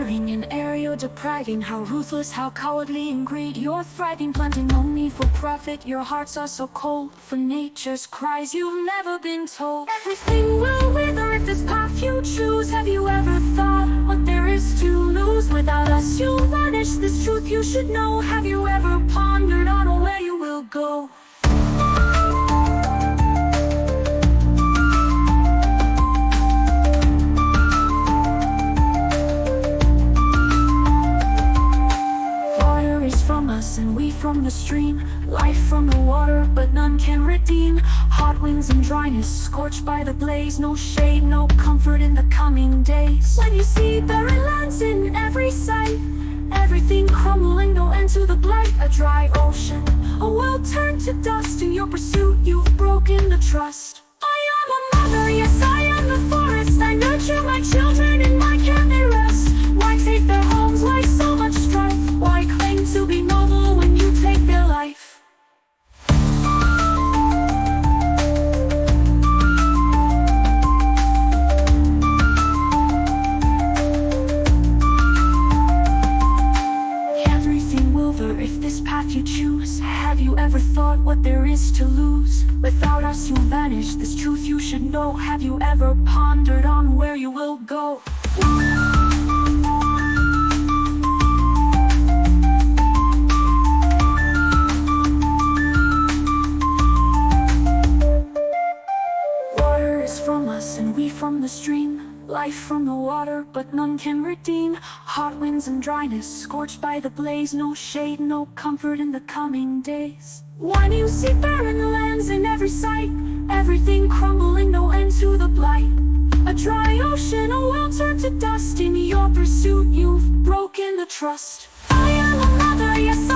Breathing in air you're depriving. How ruthless, how cowardly in greed you're thriving. Planting only for profit, your hearts are so cold. For nature's cries you've never been told. Everything will wither if this path you choose. Have you ever thought what there is to lose? Without us you'll vanish, this truth you should know. Have you ever pondered on where you will go? From us and we from the stream, life from the water, but none can redeem. Hot winds and dryness, scorched by the blaze. No shade, no comfort in the coming days. When you see barren lands in every sight, everything crumbling, no end to the blight. A dry ocean, a world turned to dust. In your pursuit you've broken the trust. I am a mother, yes I am the forest. I nurture my children, in my care they rest. Why take their homes, why so much strife? Why claim to be noble when you take their life? Everything will wither if this path you choose. Have you ever thought what there is to lose? Without us you'll vanish, this truth you should know. Have you ever pondered on where you will go? From us and we from the stream, life from the water, but none can redeem. Hot winds and dryness, scorched by the blaze. No shade, no comfort in the coming days. When you see barren lands in every sight, everything crumbling, no end to the blight. A dry ocean, a world turned to dust. In your pursuit you've broken the trust. I am a mother, yes